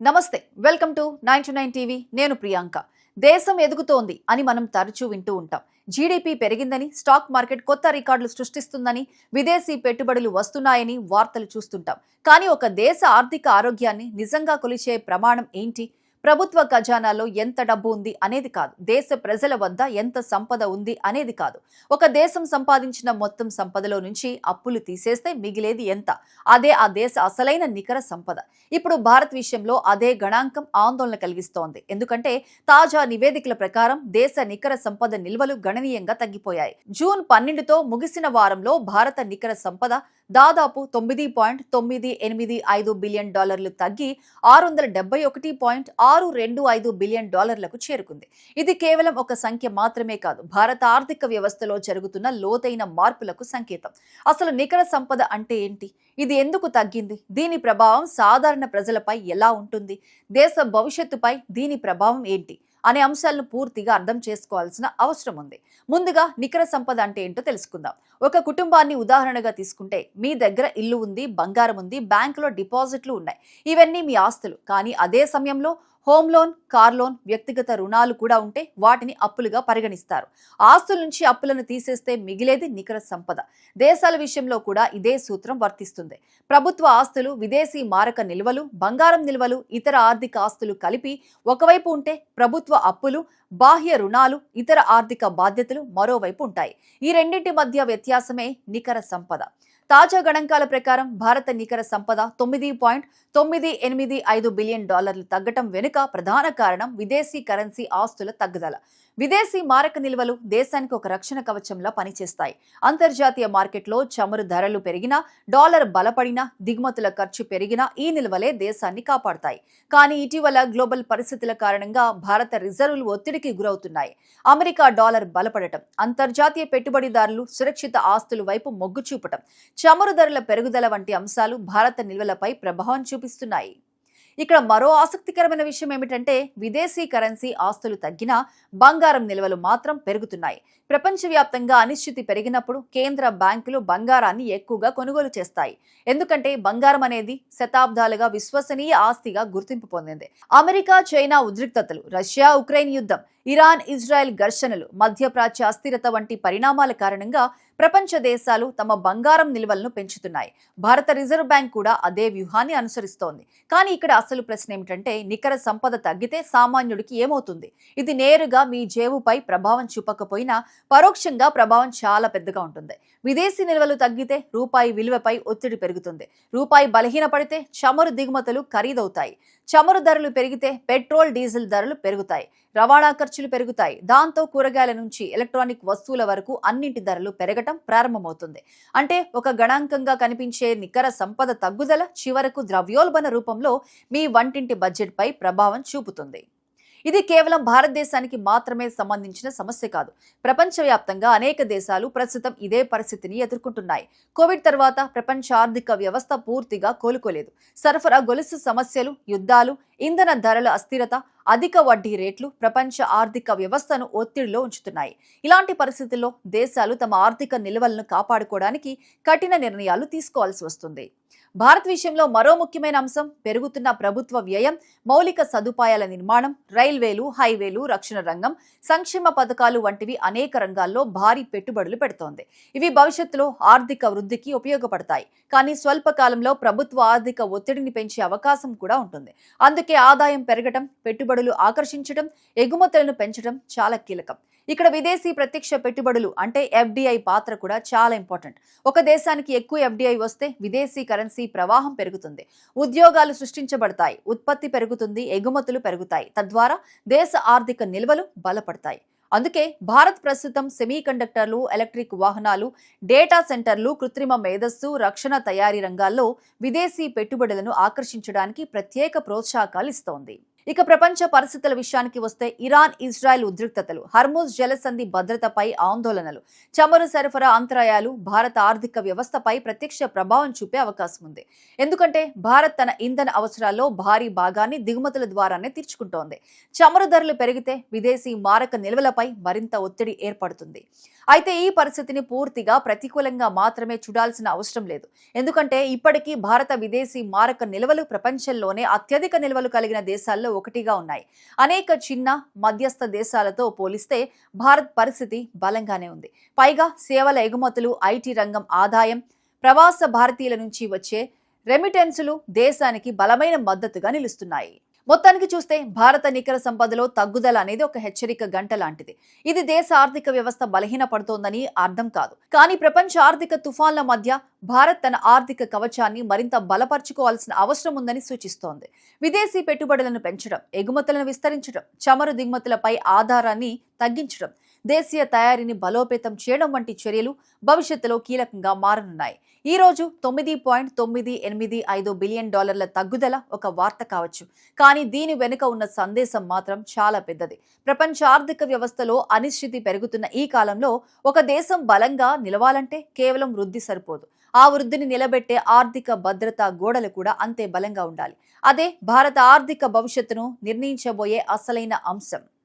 నమస్తే, welcome to 99 TV. నేను ప్రియాంక. దేశం ఎదుగుతోంది అని మనం తరచూ వింటూ ఉంటాం. జీడీపీ పెరిగిందని, స్టాక్ మార్కెట్ కొత్త రికార్డులు సృష్టిస్తుందని, విదేశీ పెట్టుబడులు వస్తున్నాయని వార్తలు చూస్తుంటాం. కానీ ఒక దేశ ఆర్థిక ఆరోగ్యాన్ని నిజంగా కొలిచే ప్రమాణం ఏంటి? ప్రభుత్వ ఖజానాలో ఎంత డబ్బు ఉంది అనేది కాదు, దేశ ప్రజల వద్ద ఎంత సంపద ఉంది అనేది కాదు. ఒక దేశం సంపాదించిన మొత్తం సంపదలో నుంచి అప్పులు తీసేస్తే మిగిలేది ఎంత? అదే ఆ దేశ అసలైన నికర సంపద. ఇప్పుడు భారత్ విషయంలో అదే గణాంకం ఆందోళన కలిగిస్తోంది. ఎందుకంటే తాజా నివేదికల ప్రకారం దేశ నికర సంపద నిల్వలు గణనీయంగా తగ్గిపోయాయి. జూన్ 12తో ముగిసిన వారంలో భారత నికర సంపద దాదాపు $9.985 బిలియన్ తగ్గి $671.625 బిలియన్ చేరుకుంది. ఇది కేవలం ఒక సంఖ్య మాత్రమే కాదు, భారత ఆర్థిక వ్యవస్థలో జరుగుతున్న లోతైన మార్పులకు సంకేతం. అసలు నికర సంపద అంటే ఏంటి? ఇది ఎందుకు తగ్గింది? దీని ప్రభావం సాధారణ ప్రజలపై ఎలా ఉంటుంది? దేశ భవిష్యత్తుపై దీని ప్రభావం ఏంటి అనే అంశాలను పూర్తిగా అర్థం చేసుకోవాల్సిన అవసరం ఉంది. ముందుగా నికర సంపద అంటే ఏంటో తెలుసుకుందాం. ఒక కుటుంబాన్ని ఉదాహరణగా తీసుకుంటే, మీ దగ్గర ఇల్లు ఉంది, బంగారం ఉంది, బ్యాంకులో డిపాజిట్లు ఉన్నాయి. ఇవన్నీ మీ ఆస్తులు. కానీ అదే సమయంలో హోమ్ లోన్, కార్ లోన్, వ్యక్తిగత రుణాలు కూడా ఉంటే వాటిని అప్పులుగా పరిగణిస్తారు. ఆస్తుల నుంచి అప్పులను తీసేస్తే మిగిలేది నికర సంపద. దేశాల విషయంలో కూడా ఇదే సూత్రం వర్తిస్తుంది. ప్రభుత్వ ఆస్తులు, విదేశీ మారక నిల్వలు, బంగారం నిల్వలు, ఇతర ఆర్థిక ఆస్తులు కలిపి ఒకవైపు ఉంటే, ప్రభుత్వ అప్పులు, బాహ్య రుణాలు, ఇతర ఆర్థిక బాధ్యతలు మరోవైపు ఉంటాయి. ఈ రెండింటి మధ్య వ్యత్యాసమే నికర సంపద. తాజా గణాంకాల ప్రకారం భారత నికర సంపద $9.985 బిలియన్ తగ్గటం వెనుక ప్రధాన కారణం విదేశీ కరెన్సీ ఆస్తుల తగ్గుదల. విదేశీ మారక నిల్వలు దేశానికి ఒక రక్షణ కవచంలా పనిచేస్తాయి. అంతర్జాతీయ మార్కెట్లో చమురు ధరలు పెరిగినా, డాలర్ బలపడినా, దిగుమతుల ఖర్చు పెరిగినా ఈ నిల్వలే దేశాన్ని కాపాడతాయి. కానీ ఇటీవల గ్లోబల్ పరిస్థితుల కారణంగా భారత రిజర్వులు ఒత్తిడికి గురవుతున్నాయి. అమెరికా డాలర్ బలపడటం, అంతర్జాతీయ పెట్టుబడిదారులు సురక్షిత ఆస్తుల వైపు మొగ్గు చూపటం, చమురు ధరల పెరుగుదల వంటి అంశాలు భారత నిల్వలపై ప్రభావం చూపిస్తున్నాయి. ఇక్కడ మరో ఆసక్తికరమైన విషయం ఏమిటంటే, విదేశీ కరెన్సీ ఆస్తులు తగ్గినా బంగారం నిల్వలు మాత్రం పెరుగుతున్నాయి. ప్రపంచవ్యాప్తంగా అనిశ్చితి పెరిగినప్పుడు కేంద్ర బ్యాంకులు బంగారాన్ని ఎక్కువగా కొనుగోలు చేస్తాయి. ఎందుకంటే బంగారం అనేది శతాబ్దాలుగా విశ్వసనీయ ఆస్తిగా గుర్తింపు పొందింది. అమెరికా చైనా ఉద్రిక్తతలు, రష్యా ఉక్రెయిన్ యుద్ధం, ఇరాన్ ఇజ్రాయెల్ ఘర్షణలు, మధ్యప్రాచ్య అస్థిరత వంటి పరిణామాల కారణంగా ప్రపంచ దేశాలు తమ బంగారం నిల్వలను పెంచుతున్నాయి. భారత రిజర్వ్ బ్యాంక్ కూడా అదే వ్యూహాన్ని అనుసరిస్తోంది. కానీ ఇక్కడ అసలు ప్రశ్న ఏమిటంటే, నికర సంపద తగ్గితే సామాన్యుడికి ఏమవుతుంది? ఇది నేరుగా మీ జేబుపై ప్రభావం చూపకపోయినా పరోక్షంగా ప్రభావం చాలా పెద్దగా ఉంటుంది. విదేశీ నిల్వలు తగ్గితే రూపాయి విలువపై ఒత్తిడి పెరుగుతుంది. రూపాయి బలహీనపడితే చమురు దిగుమతులు ఖరీదవుతాయి. చమురు ధరలు పెరిగితే పెట్రోల్, డీజిల్ ధరలు పెరుగుతాయి. రవాణా ఖర్చులు పెరుగుతాయి. దాంతో కూరగాయల నుంచి ఎలక్ట్రానిక్ వస్తువుల వరకు అన్నింటి ధరలు పెరగటం ప్రారంభమవుతుంది. అంటే ఒక గణాంకంగా కనిపించే నికర సంపద తగ్గుదల చివరకు ద్రవ్యోల్బణ రూపంలో మీ వంటింటి బడ్జెట్పై ప్రభావం చూపుతుంది. ఇది కేవలం భారతదేశానికి మాత్రమే సంబంధించిన సమస్య కాదు. ప్రపంచవ్యాప్తంగా అనేక దేశాలు ప్రస్తుతం ఇదే పరిస్థితిని ఎదుర్కొంటున్నాయి. కోవిడ్ తర్వాత ప్రపంచ ఆర్థిక వ్యవస్థ పూర్తిగా కోలుకోలేదు. సరఫరా గొలుసు సమస్యలు, యుద్ధాలు, ఇంధన ధరల అస్థిరత, అధిక వడ్డీ రేట్లు ప్రపంచ ఆర్థిక వ్యవస్థను ఒత్తిడిలో ఉంచుతున్నాయి. ఇలాంటి పరిస్థితుల్లో దేశాలు తమ ఆర్థిక నిల్వలను కాపాడుకోవడానికి కఠిన నిర్ణయాలు తీసుకోవాల్సి వస్తుంది. భారత్ విషయంలో మరో ముఖ్యమైన అంశం పెరుగుతున్న ప్రభుత్వ వ్యయం, మౌలిక సదుపాయాల నిర్మాణం, రైల్వేలు, హైవేలు, రక్షణ రంగం, సంక్షేమ పథకాలు వంటివి అనేక రంగాల్లో భారీ పెట్టుబడులు పెడుతోంది. ఇవి భవిష్యత్తులో ఆర్థిక వృద్ధికి ఉపయోగపడతాయి. కానీ స్వల్పకాలంలో ప్రభుత్వ ఆర్థిక ఒత్తిడిని పెంచే అవకాశం కూడా ఉంటుంది. అందుకే ఆదాయం పెరగటం, పెట్టుబడులు ఆకర్షించడం, ఎగుమతులను పెంచడం చాలా కీలకం. ఇక్కడ విదేశీ ప్రత్యక్ష పెట్టుబడులు అంటే ఎఫ్డిఐ పాత్ర కూడా చాలా ఇంపార్టెంట్. ఒక దేశానికి ఎక్కువ ఎఫ్డిఐ వస్తే విదేశీ కరెన్సీ ప్రవాహం పెరుగుతుంది, ఉద్యోగాలు సృష్టించబడతాయి, ఉత్పత్తి పెరుగుతుంది, ఎగుమతులు పెరుగుతాయి. తద్వారా దేశ ఆర్థిక నిల్వలు బలపడతాయి. అందుకే భారత్ ప్రస్తుతం సెమీకండక్టర్లు, ఎలక్ట్రిక్ వాహనాలు, డేటా సెంటర్లు, కృత్రిమ మేధస్సు, రక్షణ తయారీ రంగాల్లో విదేశీ పెట్టుబడులను ఆకర్షించడానికి ప్రత్యేక ప్రోత్సాహకాలు ఇస్తోంది. ఇక ప్రపంచ పరిస్థితుల విషయానికి వస్తే ఇరాన్ ఇజ్రాయెల్ ఉద్రిక్తతలు, హర్ముజ్ జలసంధి భద్రతపై ఆందోళనలు, చమురు సరఫరా అంతరాయాలు భారత ఆర్థిక వ్యవస్థపై ప్రత్యక్ష ప్రభావం చూపే అవకాశం ఉంది. ఎందుకంటే భారత్ తన ఇంధన అవసరాల్లో భారీ భాగాన్ని దిగుమతుల ద్వారానే తీర్చుకుంటోంది. చమురు ధరలు పెరిగితే విదేశీ మారక నిల్వలపై మరింత ఒత్తిడి ఏర్పడుతుంది. అయితే ఈ పరిస్థితిని పూర్తిగా ప్రతికూలంగా మాత్రమే చూడాల్సిన అవసరం లేదు. ఎందుకంటే ఇప్పటికీ భారత విదేశీ మారక నిల్వలు ప్రపంచంలోనే అత్యధిక నిల్వలు కలిగిన దేశాల్లో ఒకటిగా ఉన్నాయి. అనేక చిన్న మధ్యస్థ దేశాలతో పోలిస్తే భారత్ పరిస్థితి బలంగానే ఉంది. పైగా సేవల ఎగుమతులు, ఐటీ రంగం ఆదాయం, ప్రవాస భారతీయుల నుంచి వచ్చే రెమిటెన్సులు దేశానికి బలమైన మద్దతుగా నిలుస్తున్నాయి. మొత్తానికి చూస్తే భారత నికర సంపదలో తగ్గుదల అనేది ఒక హెచ్చరిక గంట లాంటిది. ఇది దేశ ఆర్థిక వ్యవస్థ బలహీనపడుతోందని అర్థం కాదు. కానీ ప్రపంచ ఆర్థిక తుఫాన్ల మధ్య భారత్ తన ఆర్థిక కవచాన్ని మరింత బలపరుచుకోవాల్సిన అవసరం ఉందని సూచిస్తోంది. విదేశీ పెట్టుబడులను పెంచడం, ఎగుమతులను విస్తరించడం, చమురు దిగుమతులపై ఆధారాన్ని తగ్గించడం, దేశీయ తయారీని బలోపేతం చేయడం వంటి చర్యలు భవిష్యత్తులో కీలకంగా మారనున్నాయి. ఈ రోజు $9.985 బిలియన్ తగ్గుదల ఒక వార్త కావచ్చు. కానీ దీని వెనుక ఉన్న సందేశం మాత్రం చాలా పెద్దది. ప్రపంచ ఆర్థిక వ్యవస్థలో అనిశ్చితి పెరుగుతున్న ఈ కాలంలో ఒక దేశం బలంగా నిలవాలంటే కేవలం వృద్ధి సరిపోదు. ఆ వృద్ధిని నిలబెట్టే ఆర్థిక భద్రతా గోడలు కూడా అంతే బలంగా ఉండాలి. అదే భారత ఆర్థిక భవిష్యత్తును నిర్ణయించబోయే అసలైన అంశం.